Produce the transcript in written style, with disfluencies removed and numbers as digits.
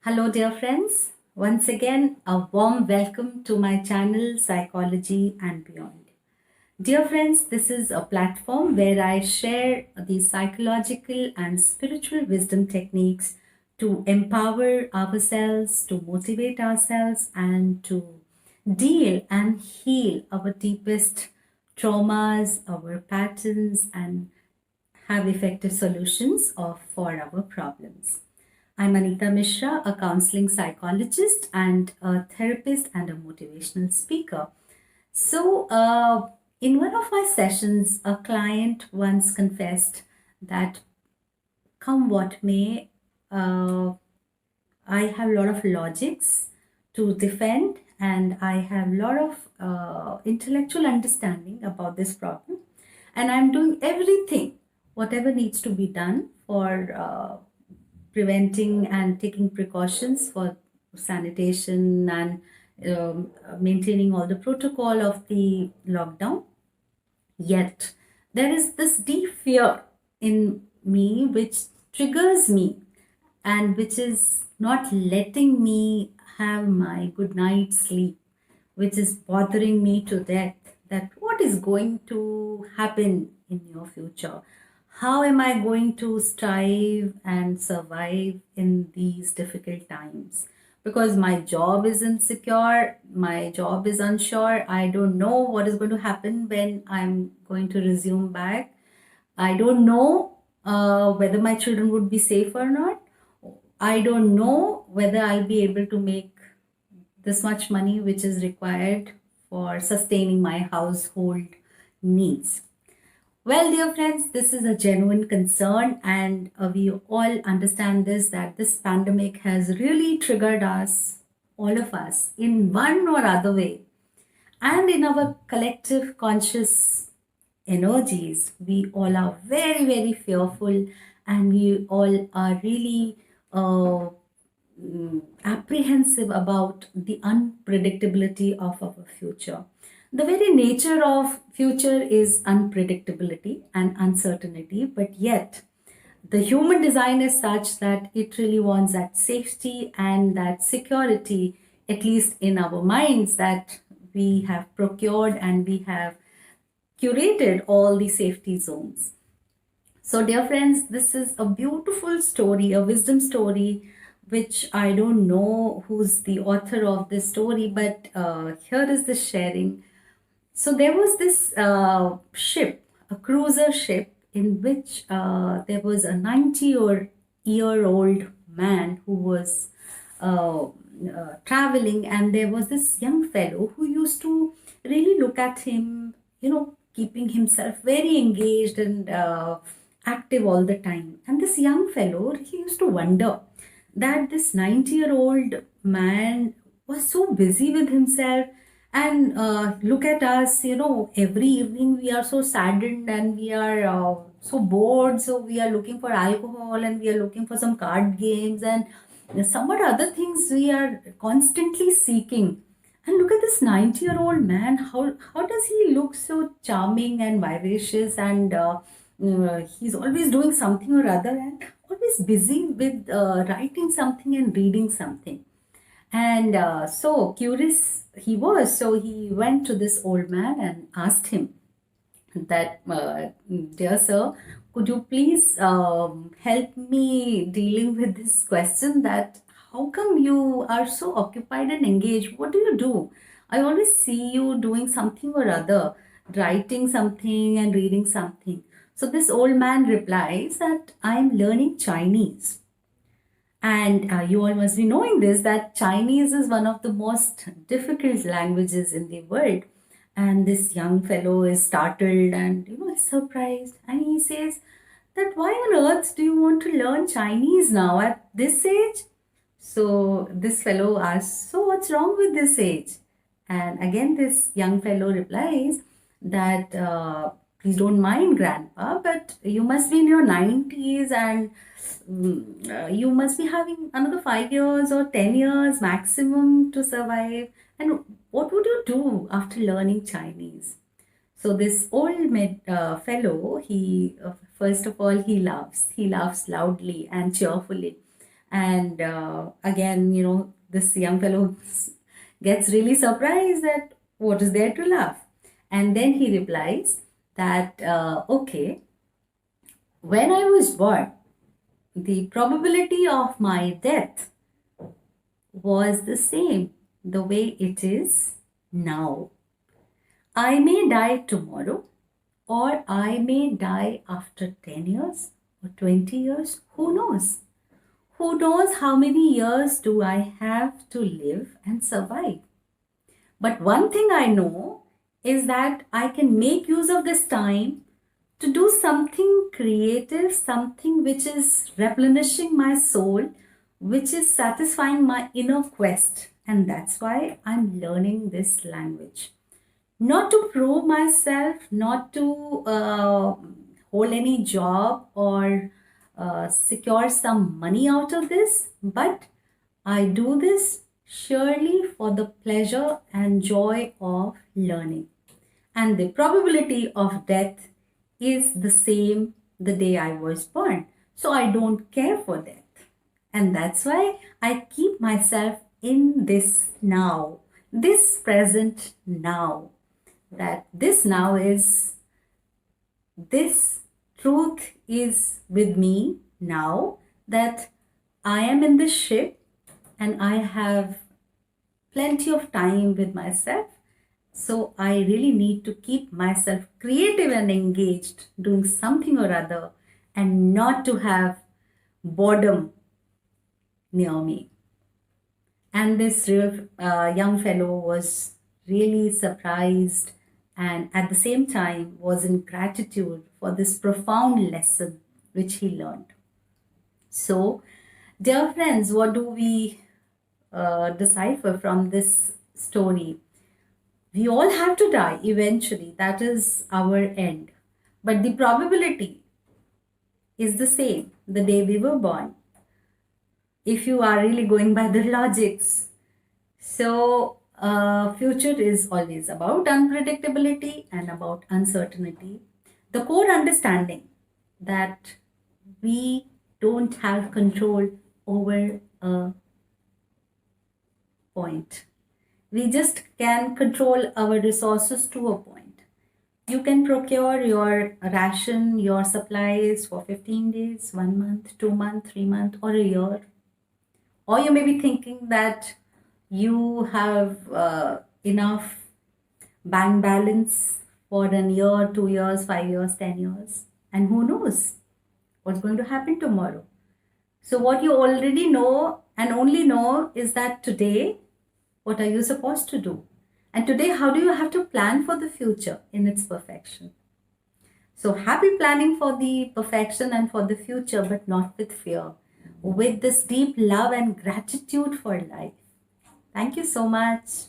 Hello, dear friends. Once again, a warm welcome to my channel Psychology and Beyond. Dear friends, this is a platform where I share the psychological and spiritual wisdom techniques to empower ourselves, to motivate ourselves, and to deal and heal our deepest traumas, our patterns, and have effective solutions for our problems. I'm Anita Mishra, a counseling psychologist and a therapist and a motivational speaker. In one of my sessions, a client once confessed that, come what may, uh, I have a lot of logics to defend, and I have a lot of intellectual understanding about this problem, and I'm doing everything, whatever needs to be done for preventing and taking precautions for sanitation and maintaining all the protocol of the lockdown. Yet, there is this deep fear in me which triggers me and which is not letting me have my good night sleep, which is bothering me to death. That what is going to happen in your future? How am I going to strive and survive in these difficult times? Because my job is insecure, my job is unsure. I don't know what is going to happen when I'm going to resume back. I don't know whether my children would be safe or not. I don't know whether I'll be able to make this much money which is required for sustaining my household needs. Well, dear friends, this is a genuine concern, and we all understand this that this pandemic has really triggered us, all of us, in one or other way. And in our collective conscious energies, we all are very, very fearful, and we all are really apprehensive about the unpredictability of our future. The very nature of future is unpredictability and uncertainty, but yet the human design is such that it really wants that safety and that security, at least in our minds, that we have procured and we have curated all the safety zones. So, dear friends, this is a beautiful story, a wisdom story, which I don't know who's the author of this story, but here is the sharing. So, there was this ship, a cruiser ship, in which there was a 90-year-old man who was traveling, and there was this young fellow who used to really look at him, keeping himself very engaged and active all the time. And this young fellow, he used to wonder that this 90-year-old man was so busy with himself. And look at us, every evening we are so saddened and we are so bored. So we are looking for alcohol and we are looking for some card games and somewhat other things we are constantly seeking. And look at this 90-year-old man. How does he look so charming and vivacious? And he's always doing something or other and always busy with writing something and reading something. And so curious he was. So he went to this old man and asked him that, dear sir, could you please help me dealing with this question that how come you are so occupied and engaged? What do you do? I always see you doing something or other, writing something and reading something. So this old man replies that I am learning Chinese. And you all must be knowing this that Chinese is one of the most difficult languages in the world. And this young fellow is startled and he's surprised. And he says that why on earth do you want to learn Chinese now at this age? So this fellow asks, so what's wrong with this age? And again, this young fellow replies that, please don't mind, grandpa, but you must be in your 90s and you must be having another 5 years or 10 years maximum to survive. And what would you do after learning Chinese? So this old fellow, he first of all he laughs. He laughs loudly and cheerfully, And again, this young fellow gets really surprised that what is there to laugh. And then he replies that, okay, when I was born, the probability of my death was the same the way it is now. I may die tomorrow, or I may die after 10 years or 20 years. Who knows? Who knows how many years do I have to live and survive? But one thing I know is that I can make use of this time to do something creative, something which is replenishing my soul, which is satisfying my inner quest. And that's why I'm learning this language. Not to prove myself, not to hold any job or secure some money out of this, but I do this surely for the pleasure and joy of learning. And the probability of death is the same the day I was born. So I don't care for death. And that's why I keep myself in this now, this present now. That this now is, this truth is with me now, that I am in this ship and I have plenty of time with myself. So I really need to keep myself creative and engaged, doing something or other, and not to have boredom near me. And this real young fellow was really surprised and at the same time was in gratitude for this profound lesson which he learned. So, dear friends, what do we decipher from this story? We all have to die eventually, that is our end. But the probability is the same the day we were born, if you are really going by the logics. So, future is always about unpredictability and about uncertainty. The core understanding that we don't have control over a point. We just can control our resources to a point. You can procure your ration, your supplies for 15 days, 1 month, 2 months, 3 months, or a year. Or you may be thinking that you have enough bank balance for a year, 2 years, 5 years, 10 years. And who knows what's going to happen tomorrow. So, what you already know and only know is that today, what are you supposed to do? And today, how do you have to plan for the future in its perfection? So, happy planning for the perfection and for the future, but not with fear, with this deep love and gratitude for life. Thank you so much.